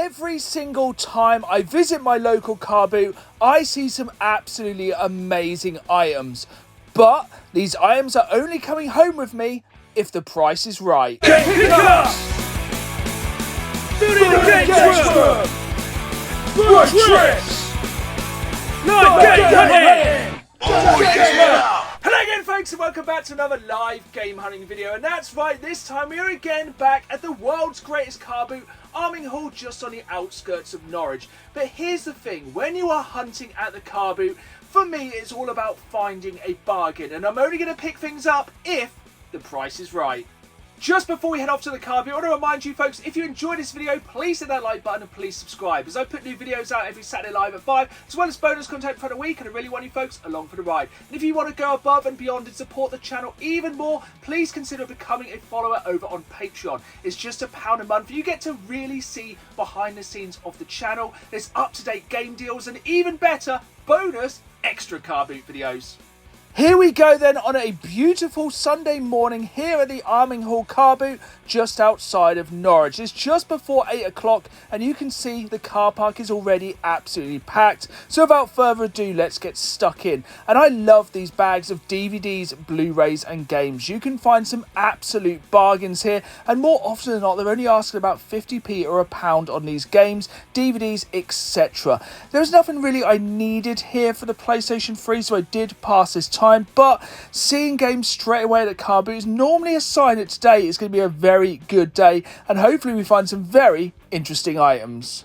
Every single time I visit my local Carboot, I see some absolutely amazing items. But these items are only coming home with me if the price is right. Get pickups! Food adventure! Road trips! Live game hunting! Hello again folks and welcome back to another live game hunting video, and that's right, this time we are again back at the world's greatest car boot, Arminghall, just on the outskirts of Norwich. But here's the thing, when you are hunting at the car boot, for me it's all about finding a bargain, and I'm only going to pick things up if the price is right. Just before we head off to the car boot, I want to remind you folks, if you enjoyed this video, please hit that like button and please subscribe, as I put new videos out every Saturday live at 5, as well as bonus content for the week, and I really want you folks along for the ride. And if you want to go above and beyond and support the channel even more, please consider becoming a follower over on Patreon. It's just £1 a month. You get to really see behind the scenes of the channel. There's up-to-date game deals and even better, bonus extra car boot videos. Here we go then on a beautiful Sunday morning here at the Arminghall car boot just outside of Norwich. It's just before 8 o'clock and you can see the car park is already absolutely packed. So without further ado, let's get stuck in. And I love these bags of DVDs, Blu-rays and games. You can find some absolute bargains here, and more often than not they're only asking about 50p or £1 on these games, DVDs, etc. There's nothing really I needed here for the PlayStation 3, so I did pass this time. But seeing games straight away at the car boot is normally a sign that today is going to be a very good day, and hopefully we find some very interesting items.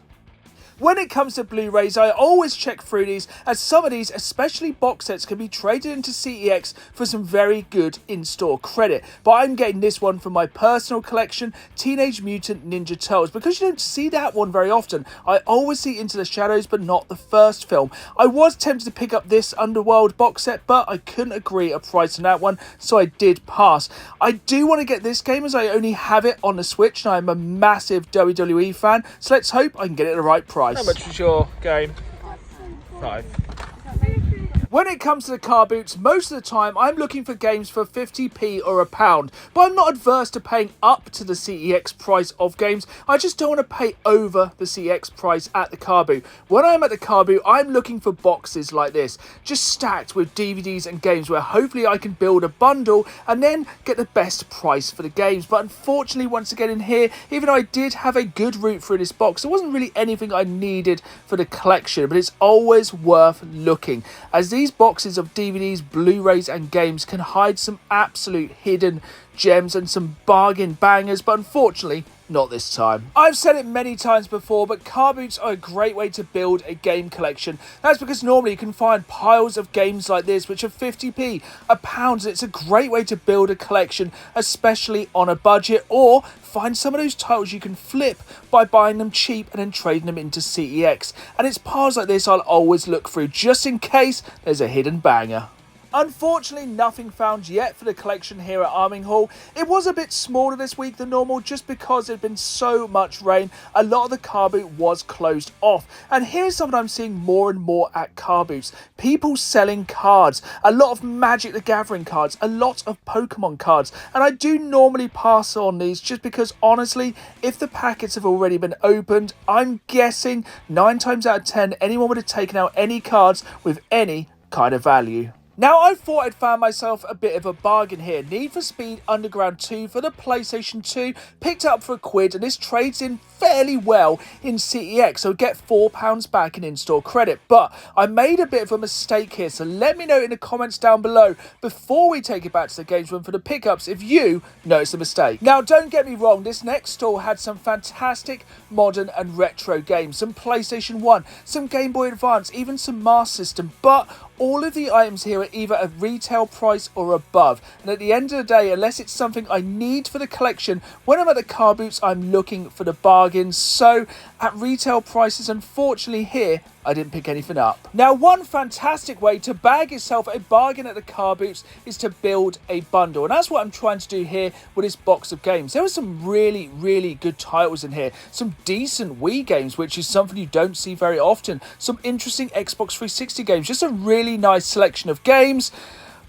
When it comes to Blu-rays, I always check through these, as some of these, especially box sets, can be traded into CEX for some very good in-store credit. But I'm getting this one from my personal collection, Teenage Mutant Ninja Turtles, because you don't see that one very often. I always see Into the Shadows, but not the first film. I was tempted to pick up this Underworld box set, but I couldn't agree a price on that one, so I did pass. I do want to get this game, as I only have it on the Switch, and I'm a massive WWE fan, so let's hope I can get it at the right price. How much was your game? 5. When it comes to the car boots, most of the time I'm looking for games for 50p or £1, but I'm not adverse to paying up to the CEX price of games. I just don't want to pay over the CEX price at the car boot. When I'm at the car boot, I'm looking for boxes like this, just stacked with DVDs and games, where hopefully I can build a bundle and then get the best price for the games. But unfortunately, once again in here, even though I did have a good route through this box, there wasn't really anything I needed for the collection, but it's always worth looking, as these boxes of DVDs, Blu-rays and games can hide some absolute hidden gems and some bargain bangers, but unfortunately not this time. I've said it many times before, but car boots are a great way to build a game collection. That's because normally you can find piles of games like this which are 50p, £1, and it's a great way to build a collection, especially on a budget, or find some of those titles you can flip by buying them cheap and then trading them into CEX. And it's piles like this I'll always look through, just in case there's a hidden banger. Unfortunately, nothing found yet for the collection here at Arminghall. It was a bit smaller this week than normal, just because there had been so much rain. A lot of the car boot was closed off. And here's something I'm seeing more and more at car boots. People selling cards. A lot of Magic the Gathering cards. A lot of Pokemon cards. And I do normally pass on these, just because honestly, if the packets have already been opened, I'm guessing 9 times out of 10, anyone would have taken out any cards with any kind of value. Now, I thought I'd found myself a bit of a bargain here. Need for Speed Underground 2 for the PlayStation 2, picked up for £1, and this trades in fairly well in CEX, so get £4 back in in-store credit. But I made a bit of a mistake here, so let me know in the comments down below before we take it back to the games room for the pickups if you noticed a mistake. Now, don't get me wrong, this next store had some fantastic modern and retro games, some PlayStation 1, some Game Boy Advance, even some Master System, but all of the items here are either a retail price or above, and at the end of the day, unless it's something I need for the collection, when I'm at the car boots I'm looking for the bargains. So at retail prices, unfortunately here I didn't pick anything up. Now, one fantastic way to bag yourself a bargain at the car boots is to build a bundle, and that's what I'm trying to do here with this box of games. There were some really good titles in here, some decent Wii games, which is something you don't see very often, some interesting Xbox 360 games, just a really nice selection of games.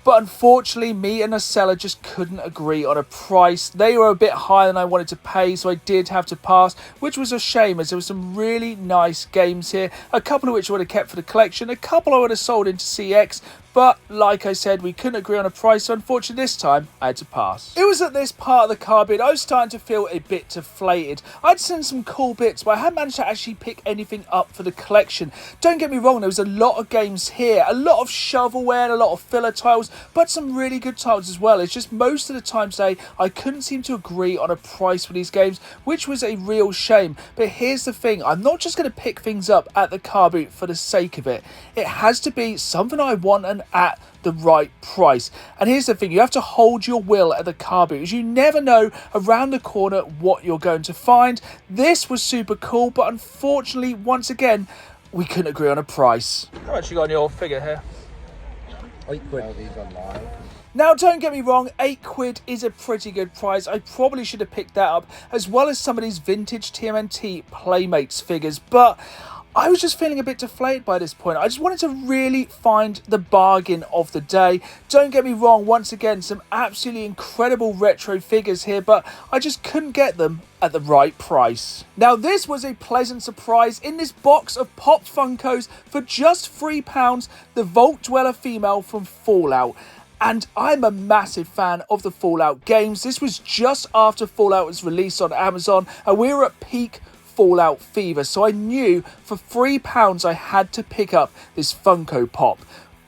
But unfortunately, me and the seller just couldn't agree on a price. They were a bit higher than I wanted to pay, so I did have to pass, which was a shame as there were some really nice games here. A couple of which I would have kept for the collection, a couple I would have sold into CX, but like I said, we couldn't agree on a price, so unfortunately this time I had to pass. It was at this part of the Carboot I was starting to feel a bit deflated. I'd seen some cool bits, but I hadn't managed to actually pick anything up for the collection. Don't get me wrong, there was a lot of games here, a lot of shovelware and a lot of filler tiles, but some really good tiles as well. It's just most of the time today I couldn't seem to agree on a price for these games, which was a real shame. But here's the thing, I'm not just going to pick things up at the Carboot for the sake of it. It has to be something I want and at the right price. And here's the thing, you have to hold your will at the Carboot, as you never know around the corner what you're going to find. This was super cool, but unfortunately once again we couldn't agree on a price. How much you got on your figure here? £8. Now, don't get me wrong, £8 is a pretty good price. I probably should have picked that up, as well as some of these vintage TMNT Playmates figures, but I was just feeling a bit deflated by this point. I just wanted to really find the bargain of the day. Don't get me wrong, once again, some absolutely incredible retro figures here, but I just couldn't get them at the right price. Now, this was a pleasant surprise. In this box of Pop Funkos for just £3, the Vault Dweller female from Fallout. And I'm a massive fan of the Fallout games. This was just after Fallout was released on Amazon, and we were at peak Fallout fever, so I knew for £3 I had to pick up this Funko Pop.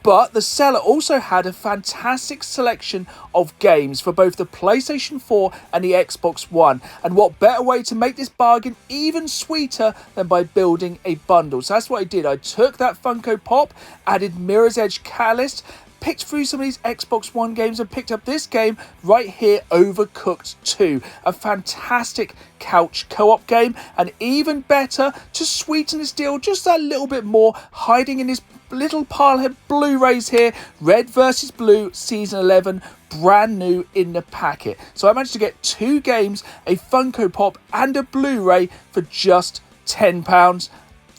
But the seller also had a fantastic selection of games for both the PlayStation 4 and the Xbox One. And what better way to make this bargain even sweeter than by building a bundle. So that's what I did. I took that Funko Pop, added Mirror's Edge Catalyst, picked through some of these Xbox One games and picked up this game right here, Overcooked 2. A fantastic couch co-op game, and even better, to sweeten this deal just a little bit more, hiding in this little pile of Blu-rays here, Red vs Blue Season 11, brand new in the packet. So I managed to get 2 games, a Funko Pop and a Blu-ray for just £10.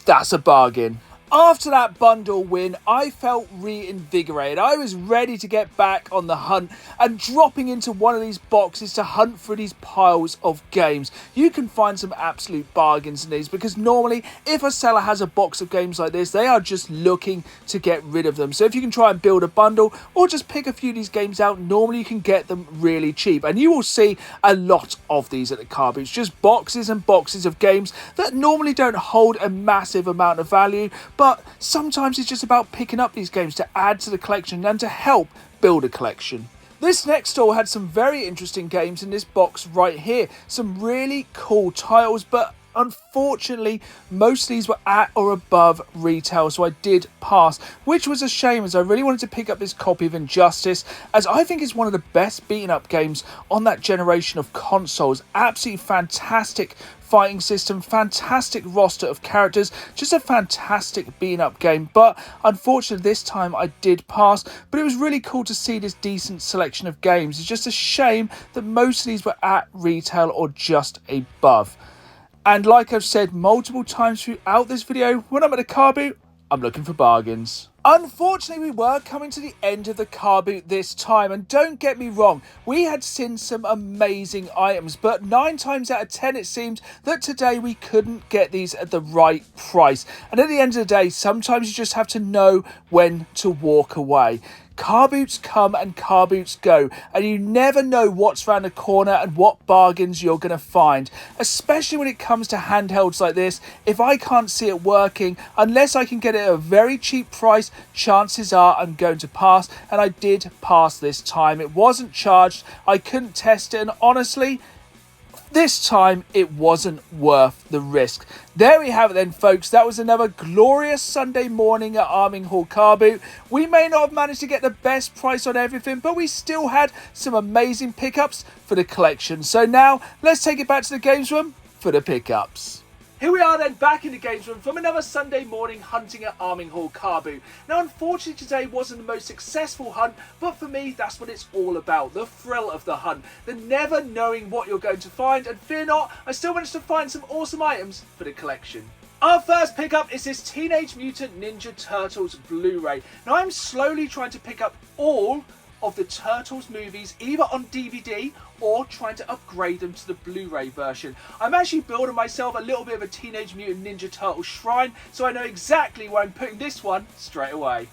That's a bargain. After that bundle win, I felt reinvigorated. I was ready to get back on the hunt and dropping into one of these boxes to hunt for these piles of games. You can find some absolute bargains in these, because normally if a seller has a box of games like this, they are just looking to get rid of them. So if you can try and build a bundle or just pick a few of these games out, normally you can get them really cheap. And you will see a lot of these at the Carboots, just boxes and boxes of games that normally don't hold a massive amount of value, but sometimes it's just about picking up these games to add to the collection and to help build a collection. This next store had some very interesting games in this box right here. Some really cool titles, but unfortunately most of these were at or above retail, so I did pass, which was a shame, as I really wanted to pick up this copy of Injustice, as I think it's one of the best beaten up games on that generation of consoles. Absolutely fantastic fighting system, fantastic roster of characters, just a fantastic beaten up game. But unfortunately this time I did pass, but it was really cool to see this decent selection of games. It's just a shame that most of these were at retail or just above. And like I've said multiple times throughout this video, when I'm at a car boot, I'm looking for bargains. Unfortunately, we were coming to the end of the car boot this time, and don't get me wrong, we had seen some amazing items, but 9 times out of 10 it seemed that today we couldn't get these at the right price. And at the end of the day, sometimes you just have to know when to walk away. Car boots come and car boots go, and you never know what's around the corner and what bargains you're going to find, especially when it comes to handhelds like this. If I can't see it working, unless I can get it at a very cheap price, chances are I'm going to pass, and I did pass this time. It wasn't charged, I couldn't test it, and honestly, this time it wasn't worth the risk. There we have it then, folks. That was another glorious Sunday morning at Arminghall Carboot. We may not have managed to get the best price on everything, but we still had some amazing pickups for the collection. So now let's take it back to the games room for the pickups. Here we are then, back in the games room from another Sunday morning hunting at Arminghall Carboot. Now unfortunately today wasn't the most successful hunt, but for me that's what it's all about, the thrill of the hunt, the never knowing what you're going to find, and fear not, I still managed to find some awesome items for the collection. Our first pickup is this Teenage Mutant Ninja Turtles Blu-ray. Now I'm slowly trying to pick up all of the Turtles movies either on DVD or trying to upgrade them to the Blu-ray version. I'm actually building myself a little bit of a Teenage Mutant Ninja Turtle shrine, so I know exactly where I'm putting this one straight away.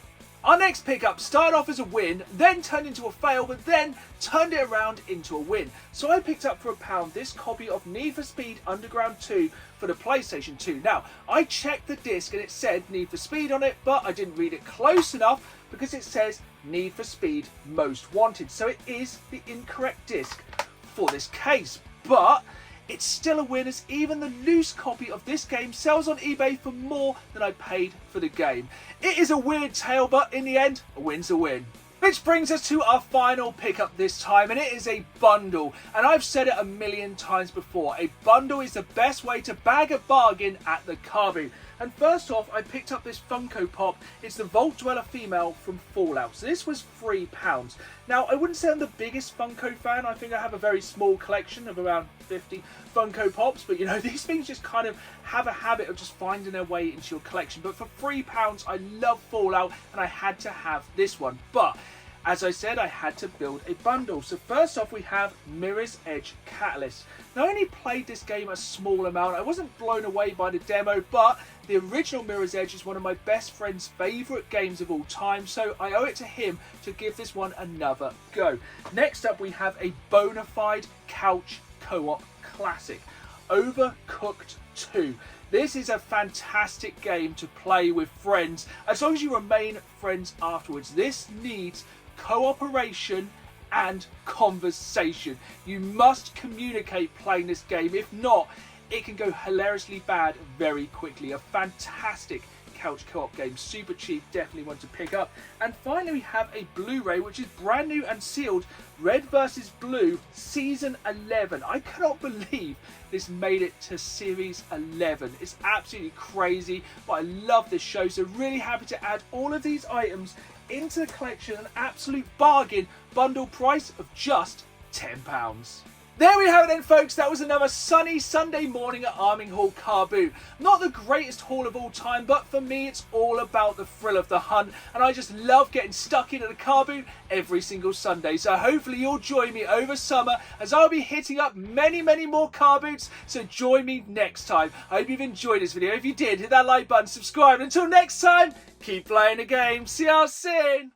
Our next pickup started off as a win, then turned into a fail, but then turned it around into a win. So I picked up for £1 this copy of Need for Speed Underground 2 for the PlayStation 2. Now, I checked the disc and it said Need for Speed on it, but I didn't read it close enough because it says Need for Speed Most Wanted. So it is the incorrect disc for this case, but it's still a win, as even the loose copy of this game sells on eBay for more than I paid for the game. It is a weird tale, but in the end, a win's a win. Which brings us to our final pickup this time, and it is a bundle. And I've said it a million times before, a bundle is the best way to bag a bargain at the Carboot. And first off, I picked up this Funko Pop. It's the Vault Dweller female from Fallout. So this was £3. Now, I wouldn't say I'm the biggest Funko fan. I think I have a very small collection of around 50 Funko Pops. But, you know, these things just kind of have a habit of just finding their way into your collection. But for £3, I love Fallout, and I had to have this one. But as I said, I had to build a bundle. So first off, we have Mirror's Edge Catalyst. Now, I only played this game a small amount. I wasn't blown away by the demo, but the original Mirror's Edge is one of my best friend's favourite games of all time, so I owe it to him to give this one another go. Next up, we have a bona fide couch co-op classic, Overcooked 2. This is a fantastic game to play with friends, as long as you remain friends afterwards. This needs cooperation and conversation. You must communicate playing this game. If not, it can go hilariously bad very quickly. A fantastic couch co-op game, super cheap, definitely one to pick up. And finally, we have a Blu-ray, which is brand new and sealed, Red vs. Blue Season 11. I cannot believe this made it to Series 11. It's absolutely crazy, but I love this show, so really happy to add all of these items into the collection. An absolute bargain, bundle price of just £10. There we have it then, folks. That was another sunny Sunday morning at Arminghall Carboot. Not the greatest haul of all time, but for me it's all about the thrill of the hunt, and I just love getting stuck into the Carboot every single Sunday. So hopefully you'll join me over summer, as I'll be hitting up many more Carboots, so join me next time. I hope you've enjoyed this video. If you did, hit that like button, subscribe. Until next time, keep playing the game. See y'all soon.